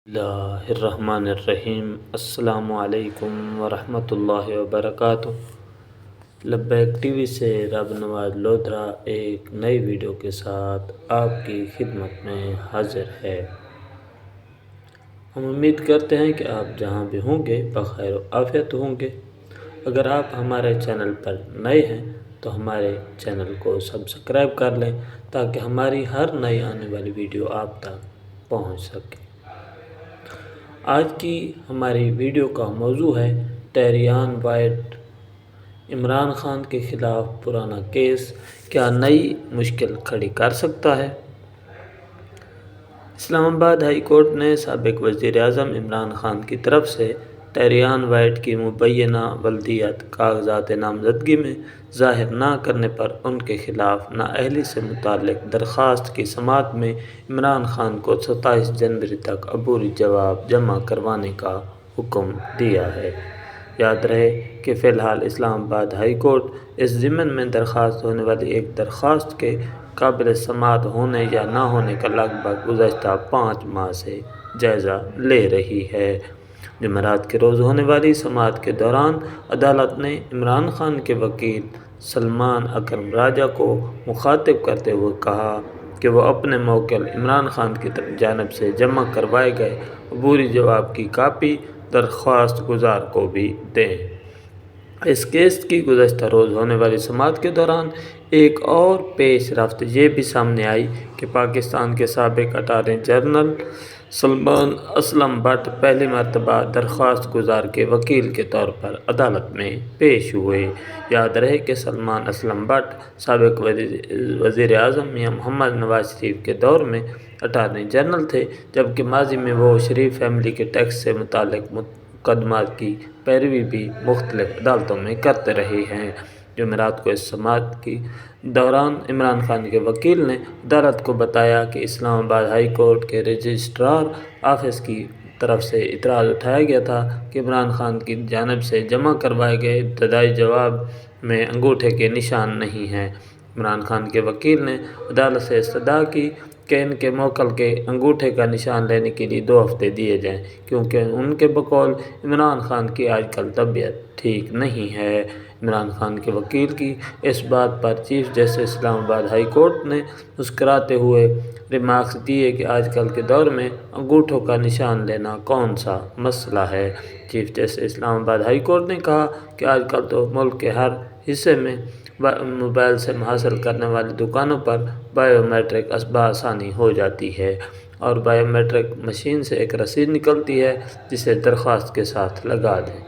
اللہ الرحمن الرحیم۔ السلام علیکم ورحمۃ اللہ وبرکاتہ۔ لبیک ٹی وی سے رب نواز لودھرا ایک نئی ویڈیو کے ساتھ آپ کی خدمت میں حاضر ہے۔ ہم امید کرتے ہیں کہ آپ جہاں بھی ہوں گے بخیر و عافیت ہوں گے۔ اگر آپ ہمارے چینل پر نئے ہیں تو ہمارے چینل کو سبسکرائب کر لیں تاکہ ہماری ہر نئی آنے والی ویڈیو آپ تک پہنچ سکے۔ آج کی ہماری ویڈیو کا موضوع ہے ٹیریان وائٹ، عمران خان کے خلاف پرانا کیس کیا نئی مشکل کھڑی کر سکتا ہے؟ اسلام آباد ہائی کورٹ نے سابق وزیر اعظم عمران خان کی طرف سے ٹیریان وائٹ کی مبینہ ولدیت کاغذات نامزدگی میں ظاہر نہ کرنے پر ان کے خلاف نااہلی سے متعلق درخواست کی سماعت میں عمران خان کو 27 جنوری تک عبوری جواب جمع کروانے کا حکم دیا ہے۔ یاد رہے کہ فی الحال اسلام آباد ہائی کورٹ اس ضمن میں درخواست ہونے والی ایک درخواست کے قابل سماعت ہونے یا نہ ہونے کا لگ بھگ گزشتہ 5 ماہ سے جائزہ لے رہی ہے۔ جمعرات کے روز ہونے والی سماعت کے دوران عدالت نے عمران خان کے وکیل سلمان اکرم راجہ کو مخاطب کرتے ہوئے کہا کہ وہ اپنے موکل عمران خان کی جانب سے جمع کروائے گئے عبوری جواب کی کاپی درخواست گزار کو بھی دیں۔ اس کیس کی گزشتہ روز ہونے والی سماعت کے دوران ایک اور پیش رفت یہ بھی سامنے آئی کہ پاکستان کے سابق attorney general Salman Aslam but پہلی مرتبہ درخواست گزار کے وکیل کے طور پر عدالت میں پیش ہوئے۔ یاد رہے کہ سلمان اسلم بٹ سابق وزیر اعظم میاں محمد نواز شریف کے دور میں اٹارنی جنرل تھے، جبکہ ماضی میں وہ شریف فیملی کے ٹیکس سے متعلق مقدمات کی پیروی بھی مختلف عدالتوں میں کرتے رہے ہیں۔ جمعرات کو اس سماعت کے دوران عمران خان کے وکیل نے عدالت کو بتایا کہ اسلام آباد ہائی کورٹ کے رجسٹرار آفس کی طرف سے اعتراض اٹھایا گیا تھا کہ عمران خان کی جانب سے جمع کروائے گئے ابتدائی جواب میں انگوٹھے کے نشان نہیں ہیں۔ عمران خان کے وکیل نے عدالت سے استدعا کی کہ ان کے موکل کے انگوٹھے کا نشان لینے کے لیے 2 ہفتے دیے جائیں، کیونکہ ان کے بقول عمران خان کی آج کل طبیعت ٹھیک نہیں ہے۔ عمران خان کے وکیل کی اس بات پر چیف جسٹس اسلام آباد ہائی کورٹ نے مسکراتے ہوئے ریمارکس دیے کہ آج کل کے دور میں انگوٹھوں کا نشان لینا کون سا مسئلہ ہے۔ چیف جسٹس اسلام آباد ہائی کورٹ نے کہا کہ آج کل تو ملک کے ہر حصے میں موبائل سم حاصل کرنے والی دکانوں پر بائیو میٹرک بآسانی ہو جاتی ہے اور بائیو میٹرک مشین سے ایک رسید نکلتی ہے جسے درخواست کے ساتھ لگا دیں۔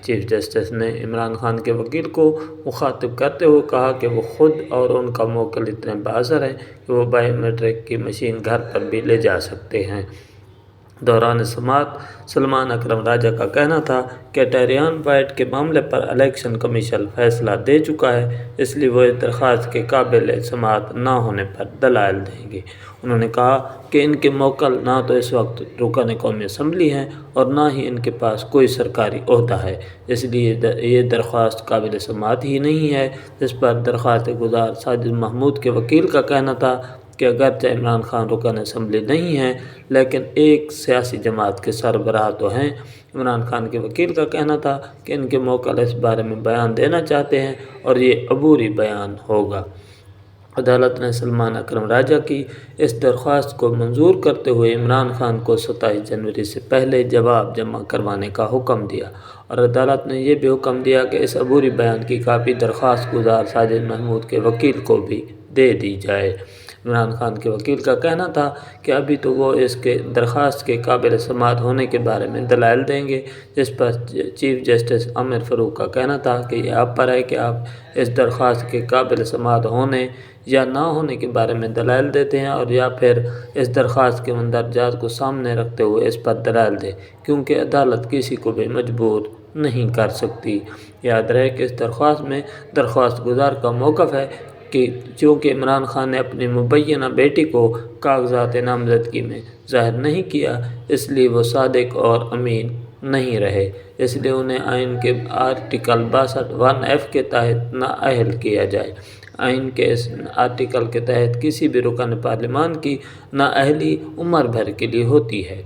چیف جسٹس نے عمران خان کے وکیل کو مخاطب کرتے ہوئے کہا کہ وہ خود اور ان کا موکل اتنے بااثر ہیں کہ وہ بائیو میٹرک کی مشین گھر پر بھی لے جا سکتے ہیں۔ دوران سماعت سلمان اکرم راجہ کا کہنا تھا کہ ٹیریان وائٹ کے معاملے پر الیکشن کمیشن فیصلہ دے چکا ہے، اس لیے وہ اس درخواست کے قابل سماعت نہ ہونے پر دلائل دیں گے۔ انہوں نے کہا کہ ان کے موکل نہ تو اس وقت رکن قومی اسمبلی ہیں اور نہ ہی ان کے پاس کوئی سرکاری عہدہ ہے، اس لیے یہ درخواست قابل سماعت ہی نہیں ہے۔ اس پر درخواست گزار ساجد محمود کے وکیل کا کہنا تھا کہ اگرچہ عمران خان رکن اسمبلی نہیں ہیں لیکن ایک سیاسی جماعت کے سربراہ تو ہیں۔ عمران خان کے وکیل کا کہنا تھا کہ ان کے موکل اس بارے میں بیان دینا چاہتے ہیں اور یہ عبوری بیان ہوگا۔ عدالت نے سلمان اکرم راجہ کی اس درخواست کو منظور کرتے ہوئے عمران خان کو 27 جنوری سے پہلے جواب جمع کروانے کا حکم دیا اور عدالت نے یہ بھی حکم دیا کہ اس عبوری بیان کی کاپی درخواست گزار ساجد محمود کے وکیل کو بھی دے دی جائے۔ عمران خان کے وکیل کا کہنا تھا کہ ابھی تو وہ اس کے درخواست کے قابل سماعت ہونے کے بارے میں دلائل دیں گے، جس پر چیف جسٹس عامر فاروق کا کہنا تھا کہ یہ آپ پر ہے کہ آپ اس درخواست کے قابل سماعت ہونے یا نہ ہونے کے بارے میں دلائل دیتے ہیں اور یا پھر اس درخواست کے مندرجات کو سامنے رکھتے ہوئے اس پر دلائل دیں، کیونکہ عدالت کسی کو بھی مجبور نہیں کر سکتی۔ یاد رہے کہ اس درخواست میں درخواست گزار کا موقف ہے کہ چونکہ عمران خان نے اپنی مبینہ بیٹی کو کاغذات نامزدگی میں ظاہر نہیں کیا، اس لیے وہ صادق اور امین نہیں رہے، اس لیے انہیں آئین کے آرٹیکل 62(1)(f) کے تحت نااہل کیا جائے۔ آئین کے اس آرٹیکل کے تحت کسی بھی رکن پارلیمان کی نااہلی عمر بھر کے لیے ہوتی ہے۔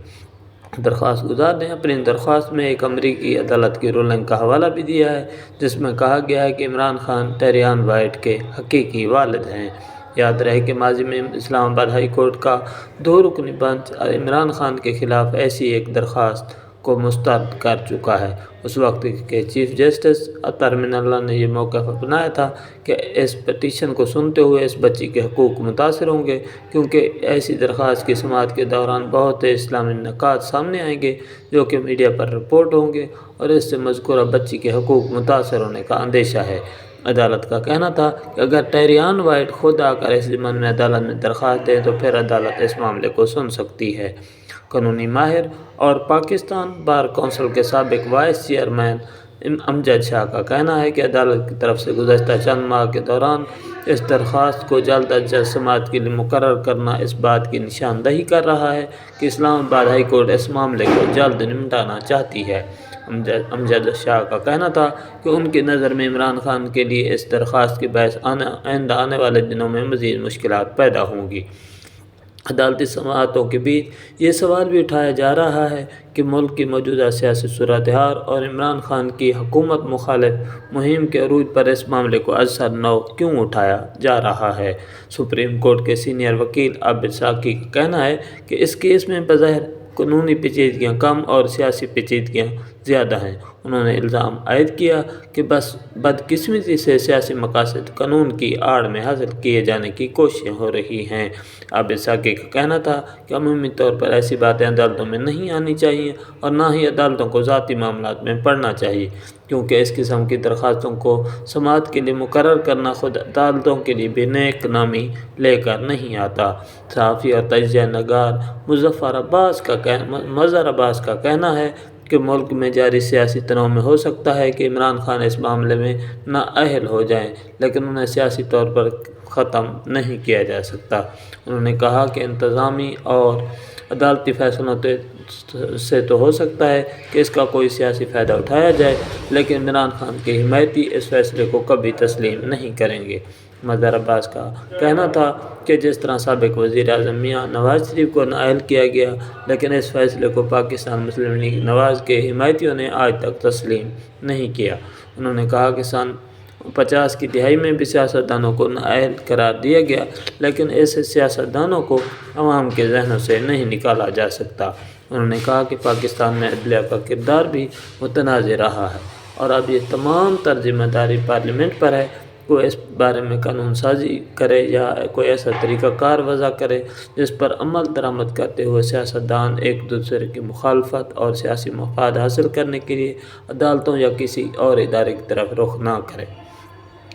درخواست گزار نے اپنی درخواست میں ایک امریکی عدالت کی رولنگ کا حوالہ بھی دیا ہے، جس میں کہا گیا ہے کہ عمران خان ٹیریان وائٹ کے حقیقی والد ہیں۔ یاد رہے کہ ماضی میں اسلام آباد ہائی کورٹ کا 2 رکنی بنچ عمران خان کے خلاف ایسی ایک درخواست کو مسترد کر چکا ہے۔ اس وقت کے چیف جسٹس اطہر من اللہ نے یہ موقف اپنایا تھا کہ اس پٹیشن کو سنتے ہوئے اس بچی کے حقوق متاثر ہوں گے، کیونکہ ایسی درخواست کی سماعت کے دوران بہت سے اسلامی نکات سامنے آئیں گے جو کہ میڈیا پر رپورٹ ہوں گے، اور اس سے مذکورہ بچی کے حقوق متاثر ہونے کا اندیشہ ہے۔ عدالت کا کہنا تھا کہ اگر ٹیریان وائٹ خود آ کر اس ضمن میں عدالت میں درخواست دے تو پھر عدالت اس معاملے کو سن سکتی ہے۔ قانونی ماہر اور پاکستان بار کونسل کے سابق وائس چیئرمین امجد شاہ کا کہنا ہے کہ عدالت کی طرف سے گزشتہ چند ماہ کے دوران اس درخواست کو جلد از جلد سماعت کے لیے مقرر کرنا اس بات کی نشاندہی کر رہا ہے کہ اسلام آباد ہائی کورٹ اس معاملے کو جلد نمٹانا چاہتی ہے۔ امجد شاہ کا کہنا تھا کہ ان کی نظر میں عمران خان کے لیے اس درخواست کی بحث آئندہ آنے والے دنوں میں مزید مشکلات پیدا ہوں گی۔ عدالتی سماعتوں کے بیچ یہ سوال بھی اٹھایا جا رہا ہے کہ ملک کی موجودہ سیاسی صورتحال اور عمران خان کی حکومت مخالف مہم کے عروج پر اس معاملے کو ازسر نو کیوں اٹھایا جا رہا ہے۔ سپریم کورٹ کے سینئر وکیل عابد ساقی کا کہنا ہے کہ اس کیس میں بظاہر قانونی پیچیدگیاں کم اور سیاسی پیچیدگیاں زیادہ ہیں۔ انہوں نے الزام عائد کیا کہ بس بدقسمتی سے سیاسی مقاصد قانون کی آڑ میں حاصل کیے جانے کی کوششیں ہو رہی ہیں۔ عابد ساقی کا کہنا تھا کہ عمومی طور پر ایسی باتیں عدالتوں میں نہیں آنی چاہیے اور نہ ہی عدالتوں کو ذاتی معاملات میں پڑھنا چاہیے، کیونکہ اس قسم کی درخواستوں کو سماعت کے لیے مقرر کرنا خود عدالتوں کے لیے بھی نیک نامی لے کر نہیں آتا۔ صحافی اور تجزیہ نگار مظفر عباس کا کہنا ہے کہ ملک میں جاری سیاسی تنوع میں ہو سکتا ہے کہ عمران خان اس معاملے میں نااہل ہو جائیں، لیکن انہیں سیاسی طور پر ختم نہیں کیا جا سکتا۔ انہوں نے کہا کہ انتظامی اور عدالتی فیصلوں سے تو ہو سکتا ہے کہ اس کا کوئی سیاسی فائدہ اٹھایا جائے، لیکن عمران خان کے حمایتی اس فیصلے کو کبھی تسلیم نہیں کریں گے۔ مظہر عباس کا کہنا تھا کہ جس طرح سابق وزیر اعظم میاں نواز شریف کو نااہل کیا گیا، لیکن اس فیصلے کو پاکستان مسلم لیگ نواز کے حمایتیوں نے آج تک تسلیم نہیں کیا۔ انہوں نے کہا کہ سن 50 کی دہائی میں بھی سیاستدانوں کو نااہل قرار دیا گیا، لیکن ایسے سیاستدانوں کو عوام کے ذہنوں سے نہیں نکالا جا سکتا۔ انہوں نے کہا کہ پاکستان میں عدلیہ کا کردار بھی متنازع رہا ہے اور اب یہ تمام تر ذمہ داری پارلیمنٹ پر ہے کہ وہ اس بارے میں قانون سازی کرے یا کوئی ایسا طریقہ کار وضع کرے جس پر عمل درآمد کرتے ہوئے سیاستدان ایک دوسرے کی مخالفت اور سیاسی مفاد حاصل کرنے کے لیے عدالتوں یا کسی اور ادارے کی طرف رخ نہ کرے۔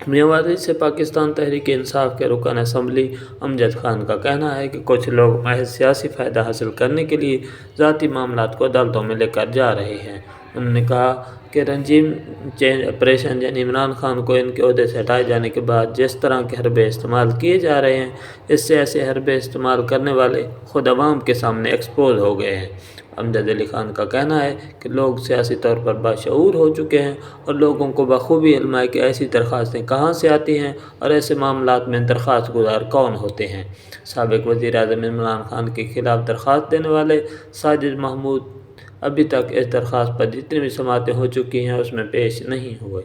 میانمار سے پاکستان تحریک انصاف کے رکن اسمبلی امجد خان کا کہنا ہے کہ کچھ لوگ محض سیاسی فائدہ حاصل کرنے کے لیے ذاتی معاملات کو عدالتوں میں لے کر جا رہے ہیں۔ انہوں نے کہا کہ رجیم چینج آپریشن یعنی عمران خان کو ان کے عہدے سے ہٹائے جانے کے بعد جس طرح کے حربے استعمال کیے جا رہے ہیں، اس سے ایسے حربے استعمال کرنے والے خود عوام کے سامنے ایکسپوز ہو گئے ہیں۔ امجد علی خان کا کہنا ہے کہ لوگ سیاسی طور پر باشعور ہو چکے ہیں اور لوگوں کو بخوبی علم ہے کہ ایسی درخواستیں کہاں سے آتی ہیں اور ایسے معاملات میں درخواست گزار کون ہوتے ہیں۔ سابق وزیر اعظم عمران خان کے خلاف درخواست دینے والے ساجد محمود ابھی تک اس درخواست پر جتنی بھی سماعتیں ہو چکی ہیں اس میں پیش نہیں ہوئے۔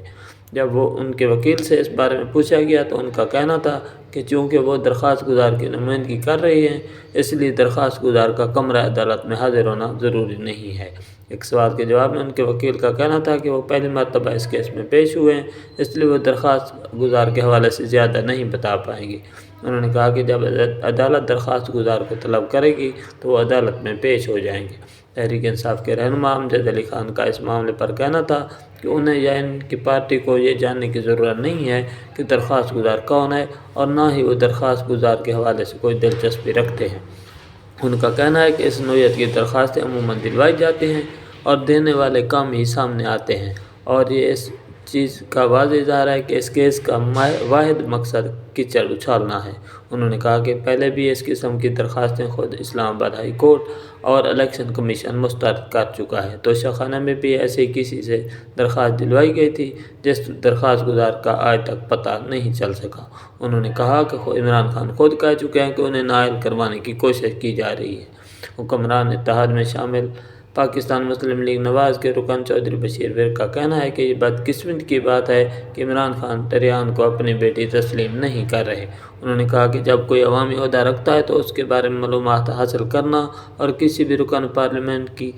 جب وہ ان کے وکیل سے اس بارے میں پوچھا گیا تو ان کا کہنا تھا کہ چونکہ وہ درخواست گزار کی نمائندگی کر رہی ہیں، اس لیے درخواست گزار کا کمرہ عدالت میں حاضر ہونا ضروری نہیں ہے۔ ایک سوال کے جواب میں ان کے وکیل کا کہنا تھا کہ وہ پہلی مرتبہ اس کیس میں پیش ہوئے ہیں، اس لیے وہ درخواست گزار کے حوالے سے زیادہ نہیں بتا پائیں گے۔ انہوں نے کہا کہ جب عدالت درخواست گزار کو طلب کرے گی تو وہ عدالت میں پیش ہو جائیں گے۔ تحریک انصاف کے رہنما امجد علی خان کا اس معاملے پر کہنا تھا کہ انہیں یا ان کی پارٹی کو یہ جاننے کی ضرورت نہیں ہے کہ درخواست گزار کون ہے اور نہ ہی وہ درخواست گزار کے حوالے سے کوئی دلچسپی رکھتے ہیں۔ ان کا کہنا ہے کہ اس نوعیت کی درخواستیں عموماً دلوائی جاتی ہیں اور دینے والے کم ہی سامنے آتے ہیں، اور یہ اس چیز کا واضح اظہار ہے کہ اس کیس کا واحد مقصد کیچڑ اچھالنا ہے۔ انہوں نے کہا کہ پہلے بھی اس قسم کی درخواستیں خود اسلام آباد ہائی کورٹ اور الیکشن کمیشن مسترد کر چکا ہے۔ توشہ خانہ میں بھی ایسے کسی سے درخواست دلوائی گئی تھی جس درخواست گزار کا آج تک پتہ نہیں چل سکا۔ انہوں نے کہا کہ عمران خان خود کہہ چکے ہیں کہ انہیں نااہل کروانے کی کوشش کی جا رہی ہے۔ حکمران اتحاد میں شامل پاکستان مسلم لیگ نواز کے رکن چودھری بشیر ورک کا کہنا ہے کہ یہ بدقسمتی کی بات ہے کہ عمران خان ٹریان کو اپنی بیٹی تسلیم نہیں کر رہے۔ انہوں نے کہا کہ جب کوئی عوامی عہدہ رکھتا ہے تو اس کے بارے میں معلومات حاصل کرنا اور کسی بھی رکن پارلیمنٹ کی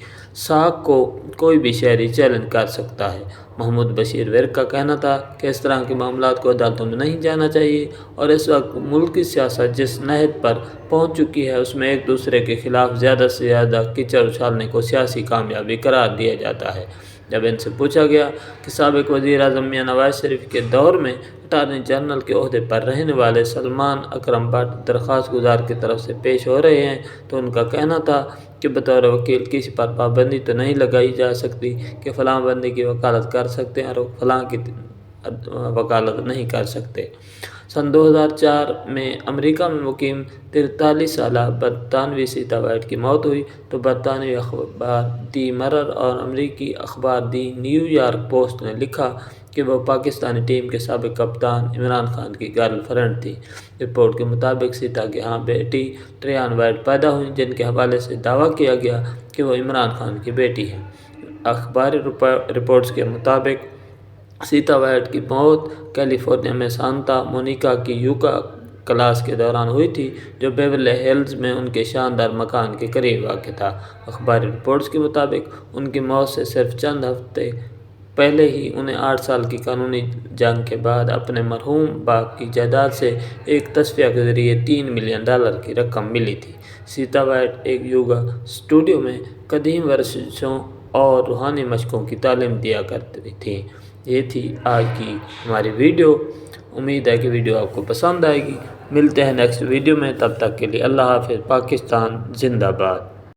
ساکھ کو کوئی بھی شہری چیلنج کر سکتا ہے۔ محمود بشیر ورک کا کہنا تھا کہ اس طرح کے معاملات کو عدالتوں میں نہیں جانا چاہیے اور اس وقت ملک کی سیاست جس نہج پر پہنچ چکی ہے اس میں ایک دوسرے کے خلاف زیادہ سے زیادہ کیچڑ اچھالنے کو سیاسی کامیابی قرار دیا جاتا ہے۔ جب ان سے پوچھا گیا کہ سابق وزیر اعظم میاں نواز شریف کے دور میں اٹارنی جنرل کے عہدے پر رہنے والے سلمان اکرم بٹ درخواست گزار کی طرف سے پیش ہو رہے ہیں تو ان کا کہنا تھا کہ بطور وکیل کسی پر پابندی تو نہیں لگائی جا سکتی کہ فلاں بندے کی وکالت کر سکتے ہیں اور فلاں کی وکالت نہیں کر سکتے۔ سن 2004 میں امریکہ میں مقیم 43 سالہ برطانوی سیتا وائٹ کی موت ہوئی تو برطانوی اخبار دی مرر اور امریکی اخبار دی نیو یارک پوسٹ نے لکھا کہ وہ پاکستانی ٹیم کے سابق کپتان عمران خان کی گرل فرینڈ تھی۔ رپورٹ کے مطابق سیتا کے ہاں بیٹی ٹریان وائٹ پیدا ہوئی جن کے حوالے سے دعویٰ کیا گیا کہ وہ عمران خان کی بیٹی ہے۔ اخباری رپورٹس کے مطابق سیتا وائٹ کی موت کیلیفورنیا میں سانتا مونیکا کی یوگا کلاس کے دوران ہوئی تھی جو بیورلی ہلز میں ان کے شاندار مکان کے قریب واقع تھا۔ اخباری رپورٹس کے مطابق ان کی موت سے صرف چند ہفتے پہلے ہی انہیں 8 سال کی قانونی جنگ کے بعد اپنے مرحوم باپ کی جائیداد سے ایک تصفیہ کے ذریعے $3 ملین کی رقم ملی تھی۔ سیتا وائٹ ایک یوگا اسٹوڈیو میں قدیم ورزشوں اور روحانی مشقوں کی تعلیم دیا کرتی تھی۔ یہ تھی آج کی ہماری ویڈیو۔ امید ہے کہ ویڈیو آپ کو پسند آئے گی۔ ملتے ہیں نیکسٹ ویڈیو میں، تب تک کے لیے اللہ حافظ۔ پاکستان زندہ باد۔